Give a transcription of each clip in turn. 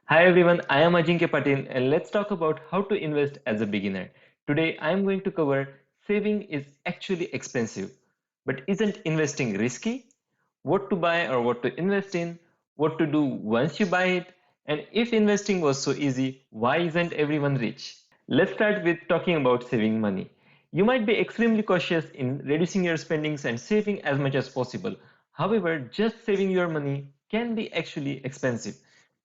Hi everyone, I am Ajinkya Patil and let's talk about how to invest as a beginner. Today I am going to cover saving is actually expensive, but isn't investing risky? What to buy or what to invest in, what to do once you buy it, and if investing was so easy, why isn't everyone rich? Let's start with talking about saving money. You might be extremely cautious in reducing your spendings and saving as much as possible. However, just saving your money can be actually expensive.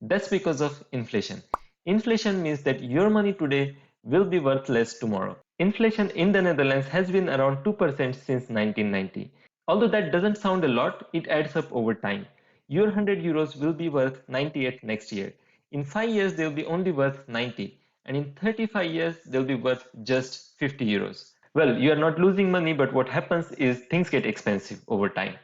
That's because of inflation. Inflation means that your money today will be worth less tomorrow. Inflation in the Netherlands has been around 2% since 1990. Although that doesn't sound a lot, it adds up over time. Your 100 euros will be worth 98 next year. In 5 years, they'll be only worth 90. And in 35 years, they'll be worth just 50 euros. Well, you are not losing money, but what happens is things get expensive over time.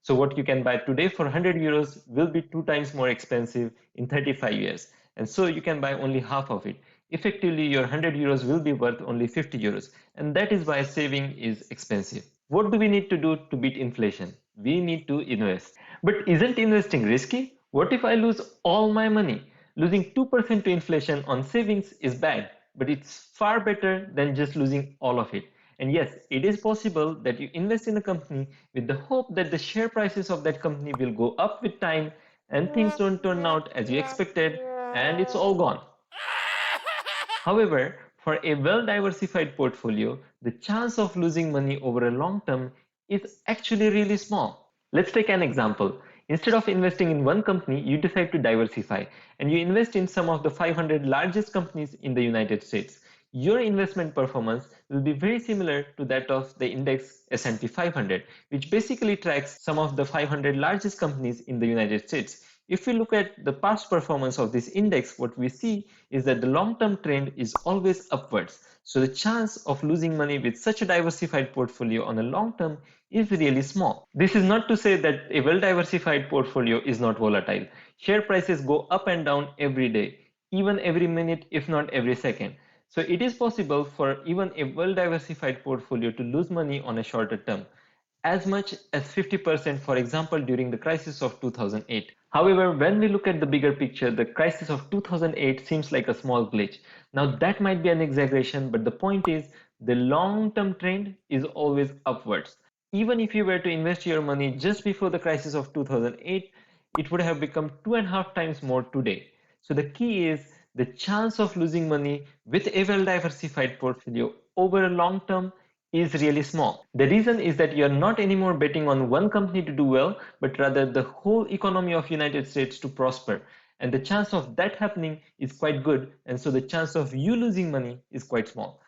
So what you can buy today for 100 euros will be 2 times more expensive in 35 years. And so you can buy only half of it. Effectively, your 100 euros will be worth only 50 euros. And that is why saving is expensive. What do we need to do to beat inflation? We need to invest. But isn't investing risky? What if I lose all my money? Losing 2% to inflation on savings is bad, but it's far better than just losing all of it. And yes, it is possible that you invest in a company with the hope that the share prices of that company will go up with time and things don't turn out as you expected and it's all gone. However, for a well-diversified portfolio, the chance of losing money over a long term is actually really small. Let's take an example. Instead of investing in one company, you decide to diversify and you invest in some of the 500 largest companies in the United States. Your investment performance will be very similar to that of the index S&P 500, which basically tracks some of the 500 largest companies in the United States. If we look at the past performance of this index, what we see is that the long-term trend is always upwards. So the chance of losing money with such a diversified portfolio on a long term is really small. This is not to say that a well-diversified portfolio is not volatile. Share prices go up and down every day, even every minute, if not every second. So it is possible for even a well-diversified portfolio to lose money on a shorter term, as much as 50%, for example, during the crisis of 2008. However, when we look at the bigger picture, the crisis of 2008 seems like a small glitch. Now, that might be an exaggeration, but the point is the long-term trend is always upwards. Even if you were to invest your money just before the crisis of 2008, it would have become 2.5 times more today. So the key is the chance of losing money with a well-diversified portfolio over a long term is really small. The reason is that you're not anymore betting on one company to do well, but rather the whole economy of United States to prosper. And the chance of that happening is quite good, and so the chance of you losing money is quite small.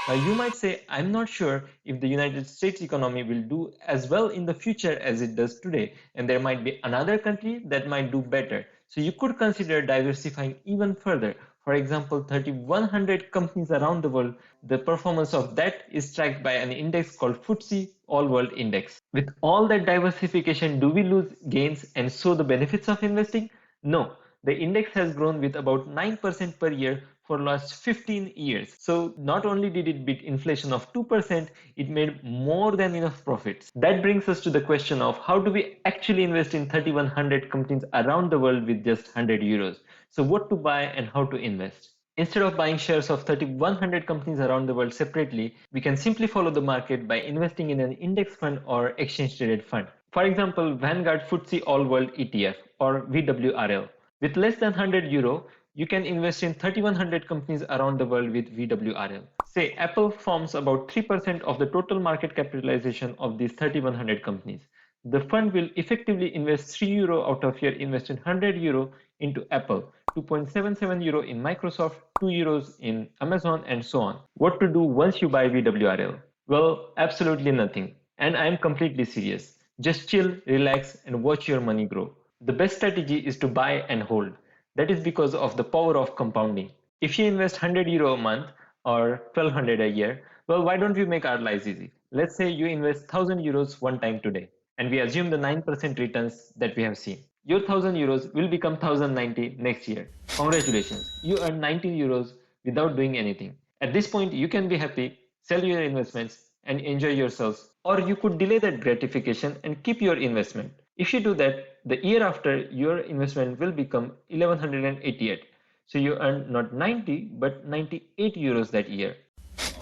Now you might say, I'm not sure if the United States economy will do as well in the future as it does today, and there might be another country that might do better. So you could consider diversifying even further. For example, 3,100 companies around the world, the performance of that is tracked by an index called FTSE All World Index. With all that diversification, do we lose gains and so the benefits of investing? No. The index has grown with about 9% per year for last 15 years. So not only did it beat inflation of 2%, it made more than enough profits. That brings us to the question of how do we actually invest in 3,100 companies around the world with just 100 euros? So what to buy and how to invest? Instead of buying shares of 3,100 companies around the world separately, we can simply follow the market by investing in an index fund or exchange traded fund. For example, Vanguard FTSE All World ETF or VWRL. With less than 100 euro, you can invest in 3,100 companies around the world with VWRL. Say Apple forms about 3% of the total market capitalization of these 3,100 companies. The fund will effectively invest 3 euro out of your invested 100 euro into Apple, 2.77 euro in Microsoft, 2 euros in Amazon, and so on. What to do once you buy VWRL? Well, absolutely nothing. And I am completely serious. Just chill, relax, and watch your money grow. The best strategy is to buy and hold. That is because of the power of compounding. If you invest 100 euro a month or 1200 a year, well, why don't we make our lives easy? Let's say you invest 1000 euros one time today, and we assume the 9% returns that we have seen. Your 1000 euros will become 1090 next year. Congratulations, you earned 90 euros without doing anything. At this point, you can be happy, sell your investments, and enjoy yourselves, or you could delay that gratification and keep your investment. If you do that, The year after, your investment will become 1188. So you earn not 90 but 98 euros that year.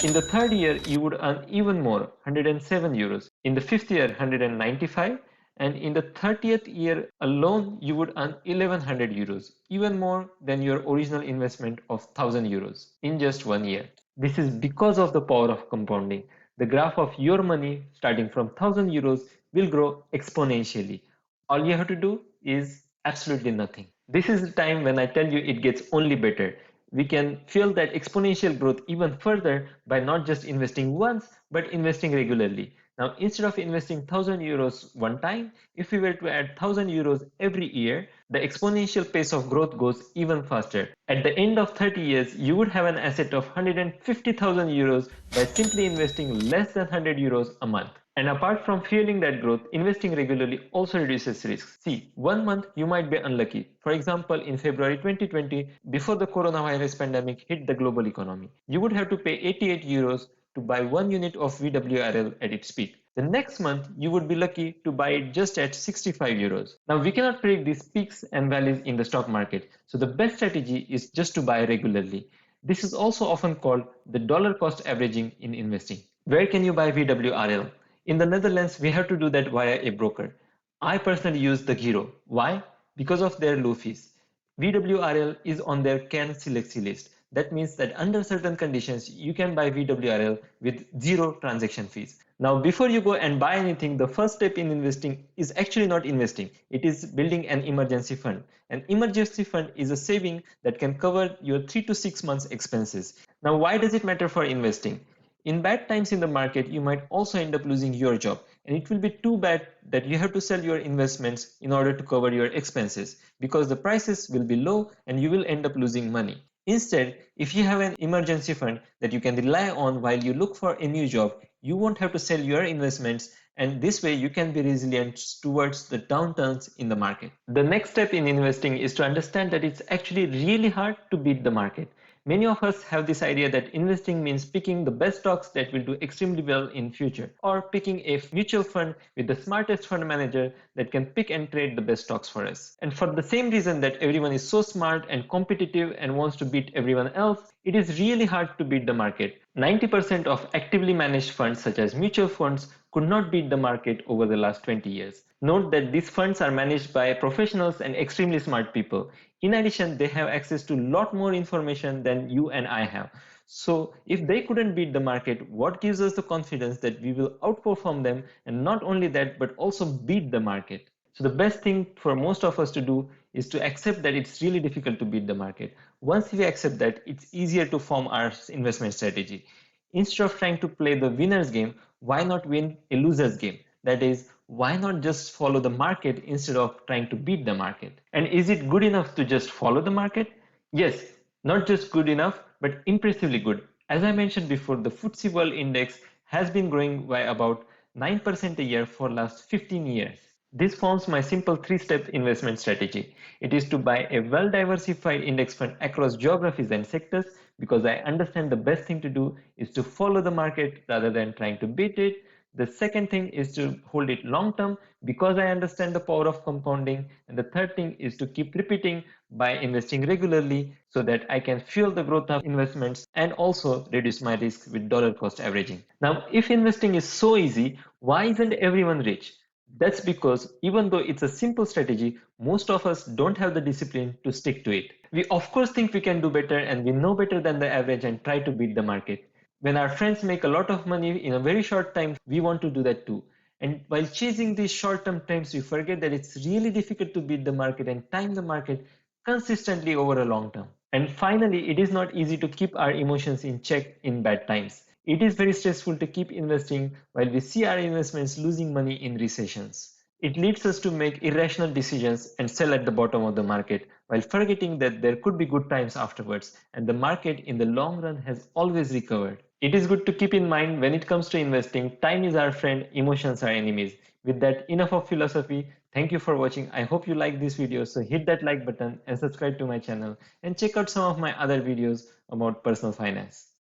In the third year, you would earn even more, 107 euros. In the fifth year, 195. And in the 30th year alone, you would earn 1100 euros, even more than your original investment of 1000 euros in just 1 year. This is because of the power of compounding. The graph of your money starting from 1000 euros will grow exponentially. All you have to do is absolutely nothing. This is the time when I tell you it gets only better. We can fuel that exponential growth even further by not just investing once, but investing regularly. Now, instead of investing 1000 euros one time, if we were to add 1000 euros every year, the exponential pace of growth goes even faster. At the end of 30 years, you would have an asset of 150,000 euros by simply investing less than 100 euros a month. And apart from fueling that growth, investing regularly also reduces risks. See, 1 month you might be unlucky. For example, in February 2020, before the coronavirus pandemic hit the global economy, you would have to pay 88 euros to buy 1 unit of VWRL at its peak. The next month, you would be lucky to buy it just at 65 euros. Now, we cannot predict these peaks and valleys in the stock market, so the best strategy is just to buy regularly. This is also often called the dollar cost averaging in investing. Where can you buy VWRL? In the Netherlands, we have to do that via a broker. I personally use Degiro. Why? Because of their low fees. VWRL is on their kernselectie list. That means that under certain conditions, you can buy VWRL with zero transaction fees. Now, before you go and buy anything, the first step in investing is actually not investing. It is building an emergency fund. An emergency fund is a saving that can cover your 3 to 6 months expenses. Now, why does it matter for investing? In bad times in the market, you might also end up losing your job, and it will be too bad that you have to sell your investments in order to cover your expenses because the prices will be low and you will end up losing money. Instead, if you have an emergency fund that you can rely on while you look for a new job, you won't have to sell your investments, and this way you can be resilient towards the downturns in the market. The next step in investing is to understand that it's actually really hard to beat the market. Many of us have this idea that investing means picking the best stocks that will do extremely well in future, or picking a mutual fund with the smartest fund manager that can pick and trade the best stocks for us. And for the same reason that everyone is so smart and competitive and wants to beat everyone else, it is really hard to beat the market. 90% of actively managed funds such as mutual funds could not beat the market over the last 20 years. Note that these funds are managed by professionals and extremely smart people. In addition, they have access to a lot more information than you and I have. So if they couldn't beat the market, what gives us the confidence that we will outperform them, and not only that, but also beat the market? So the best thing for most of us to do is to accept that it's really difficult to beat the market. Once we accept that, it's easier to form our investment strategy. Instead of trying to play the winner's game, why not win a loser's game? That is, why not just follow the market instead of trying to beat the market? And is it good enough to just follow the market? Yes, not just good enough, but impressively good. As I mentioned before, the FTSE World Index has been growing by about 9% a year for last 15 years. This forms my simple 3-step investment strategy. It is to buy a well-diversified index fund across geographies and sectors because I understand the best thing to do is to follow the market rather than trying to beat it. The second thing is to hold it long term because I understand the power of compounding. And the third thing is to keep repeating by investing regularly so that I can fuel the growth of investments and also reduce my risk with dollar cost averaging. Now, if investing is so easy, why isn't everyone rich? That's because even though it's a simple strategy, most of us don't have the discipline to stick to it. We of course think we can do better and we know better than the average and try to beat the market. When our friends make a lot of money in a very short time, we want to do that too. And while chasing these short-term trends, we forget that it's really difficult to beat the market and time the market consistently over a long term. And finally, it is not easy to keep our emotions in check in bad times. It is very stressful to keep investing while we see our investments losing money in recessions. It leads us to make irrational decisions and sell at the bottom of the market while forgetting that there could be good times afterwards and the market in the long run has always recovered. It is good to keep in mind when it comes to investing, time is our friend, emotions are enemies. With that, enough of philosophy. Thank you for watching. I hope you like this video, so hit that like button and subscribe to my channel and check out some of my other videos about personal finance.